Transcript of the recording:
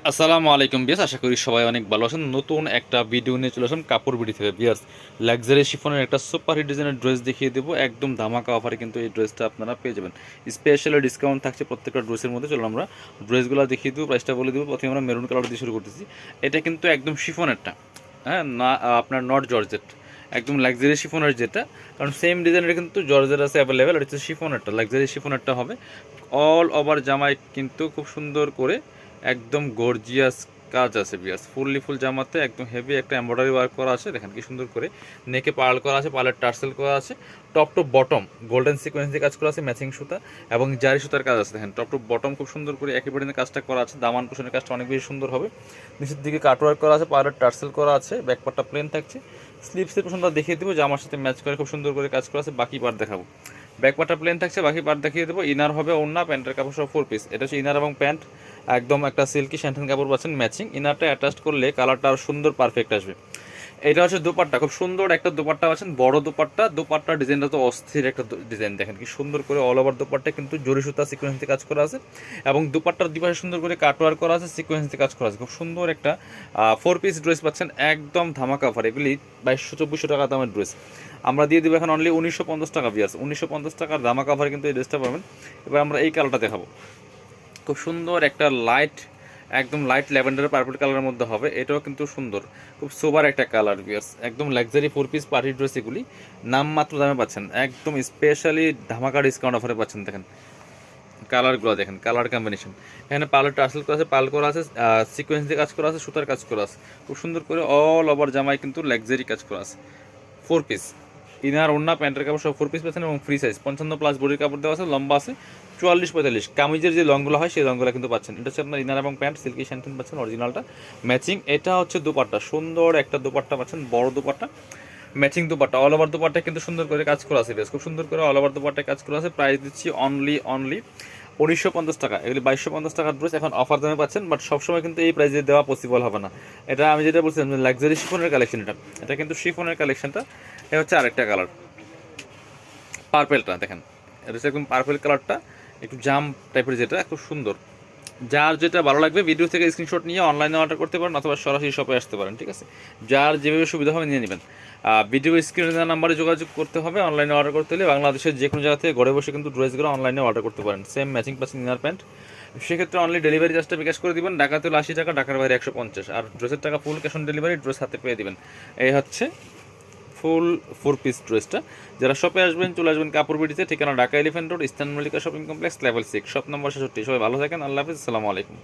আসসালামু আলাইকুম বিয়াস, আশা করি সবাই অনেক ভালো আছেন। নতুন একটা ভিডিও নিয়ে চলে আসলাম কাপড় বিডি থেকে বিয়াস। লাক্সারি শিফনের একটা সুপার হিট ডিজাইনের ড্রেস দেখিয়ে দেবো, একদম ধামাকা অফারে কিন্তু এই ড্রেসটা আপনারা পেয়ে যাবেন। স্পেশালি ডিসকাউন্ট থাকছে প্রত্যেকটা ড্রেসের মধ্যে। চলো আমরা ড্রেসগুলো দেখিয়ে দেবো, প্রাইসটা বলে দেবো। প্রথমে আমরা মেরুন কালার দিয়ে শুরু করতেছি। এটা কিন্তু একদম শিফনেরটা, হ্যাঁ না, আপনার নট জর্জেট, একদম লাক্সারি শিফনের যেটা, কারণ সেম ডিজাইনের কিন্তু জর্জেট আছে অ্যাভেলেবেল। এটা হচ্ছে শিফনেরটা, লাক্সারি শিফনেরটা হবে। অল ওভার জামায় কিন্তু খুব সুন্দর করে একদম গর্জিয়াস কাজ আছে বিয়াস। ফুল জামাতে একদম হেভি একটা এমব্রয়ডারি ওয়ার্ক করা আছে, দেখেন কি সুন্দর করে। নেকে পার্ল করা আছে, পার্লের টার্সেল করা আছে। Top to bottom golden sequence দিয়ে কাজ করা আছে, ম্যাচিং সুতা এবং জারি সুতার কাজ আছে। দেখেন টপ টু বটম খুব সুন্দর করে একেবারে কাজটা করা আছে। দামান কুশনের কাজটা অনেক বেশি সুন্দর হবে। নিচের দিকে কাটওয়ার্ক করা আছে, পার্লের টার্সেল করা আছে, ব্যাকপার্টটা প্লেন থাকছে। স্লিপসের পোশনটা দেখিয়ে দেবো, জামার সাথে ম্যাচ করে খুব সুন্দর করে কাজ করা আছে। বাকি পার্ট দেখাবো। ব্যাকপার্টটা প্লেন থাকছে, বাকি পার্ট দেখিয়ে দেবো। ইনার হবে ওড়না, প্যান্টের কাপড় সব 4 পিস। এটা হচ্ছে ইনার এবং প্যান্ট, একদম একটা সিল্কি স্যান্টেন কাপড় পাচ্ছেন ম্যাচিং। ইনারটা অ্যাটাচ করলে কালারটা আরও সুন্দর পারফেক্ট আসবে। এটা হচ্ছে দোপাট্টা, খুব সুন্দর একটা দোপাট্টা পাচ্ছেন, বড় দোপাট্টা। দোপাট্টার ডিজাইনটা তো অস্থির একটা ডিজাইন, দেখেন কি সুন্দর করে অল ওভার দোপাট্টা কিন্তু জরি সুতা সিকোয়েন্স দিয়ে কাজ করা আছে এবং দোপাট্টার দুপাশে সুন্দর করে কাটওয়ার করা আছে, সিকোয়েন্স দিয়ে কাজ করা আছে। খুব সুন্দর একটা 4 পিস ড্রেস পাচ্ছেন, একদম ধামাকা অফার। এগুলি 2200-2400 টাকা দামের ড্রেস আমরা দিয়ে দেবো এখন অনলি 1950 টাকা বিয়াস। 1950 টাকার ধামাকা অফারে কিন্তু এই ড্রেসটা পাবেন। এবার আমরা এই কালারটা দেখাবো, খুব সুন্দর একটা লাইট, একদম লাইট ল্যাভেন্ডার পার্পল কালারের মধ্যে হবে। এটাও কিন্তু সুন্দর, খুব সোবার একটা কালার বিয়ার্স। একদম লাক্সারি 4 পিস পার্টি ড্রেস, এগুলি নামমাত্র দামে পাচ্ছেন, একদম স্পেশালি ধামাকা ডিসকাউন্ট অফারে পাচ্ছেন। দেখেন কালারগুলো, দেখেন কালার কম্বিনেশন। এখানে পার্লের টার্সেল করা আছে, পার্ল করা আছে, সিকোয়েন্স দিয়ে কাজ করা আছে, সুতার কাজ করা আছে। খুব সুন্দর করে অল ওভার জামায় কিন্তু লাক্সারি কাজ করা আছে। 4 পিস ইনার ওড়না প্যান্টের কাপড় সব 4 পিস পাচ্ছেন এবং ফ্রি সাইজ 55+ বডির কাপড় দেওয়া আছে, লম্বা আছে 44-45। কামিজের যে লংগুলো হয় সেই লংগুলো কিন্তু পাচ্ছেন। এটা হচ্ছে আপনার ইনার এবং প্যান্ট, সিল্কি শ্যান্টেন পাচ্ছেন অরিজিনালটা ম্যাচিং। এটা হচ্ছে দুপাট্টা, সুন্দর একটা দুপাট্টা পাচ্ছেন, বড় dupatta, matching dupatta. All over dupatta কিন্তু সুন্দর করে কাজ করা আছে বেশ, খুব সুন্দর করে অল ওভার দুপাট্টা কাজ করা আছে। প্রাইস দিচ্ছি অনলি 1950 টাকা। এগুলি 2250 টাকার ড্রেস এখন অফার দামে পাচ্ছেন, বাট সবসময় কিন্তু এই প্রাইসে দেওয়া পসিবল হবে না। এটা আমি যেটা বলছিলাম লাক্সারি শিফনের কালেকশন, এটা কিন্তু শিফনের কালেকশনটা। এটা হচ্ছে আরেকটা কালার, পার্পেলটা দেখেন। এটা হচ্ছে একদম পার্পেল কালারটা, একটু জাম টাইপের, যেটা খুব সুন্দর। যার যেটা ভালো লাগবে ভিডিও থেকে স্ক্রিনশট নিয়ে অনলাইনে অর্ডার করতে পারেন অথবা সরাসরি শপে আসতে পারেন, ঠিক আছে। যার যেভাবে সুবিধা হবে নিয়ে নেবেন। ভিডিও স্ক্রিনে দেওয়া নাম্বারে যোগাযোগ করতে হবে। অনলাইনে অর্ডার করতে হলে বাংলাদেশের যে কোনো জায়গা থেকে ঘরে বসে কিন্তু ড্রেসগুলো অনলাইনে অর্ডার করতে পারেন। সেম ম্যাচিং পাচ্ছেন ইনার প্যান্ট। সেক্ষেত্রে অনলি ডেলিভারি চার্জটা বিকাশ করে দিবেন। ঢাকাতে হলে 80 টাকা, ঢাকার বাইরে 150। আর ড্রেসের টাকা full cash on delivery, dress হাতে পেয়ে দিবেন। এই হচ্ছে ফুল 4 পিস ড্রেসটা। যারা শপে আসবেন চলে আসবেন কাপড় বিডিতে, ঠিকানা Dhaka elephant road, eastern Mallika shopping complex, level 6, shop number 66। সবাই ভালো থাকেন, আল্লাহ হাফিজ, আসসালামু আলাইকুম।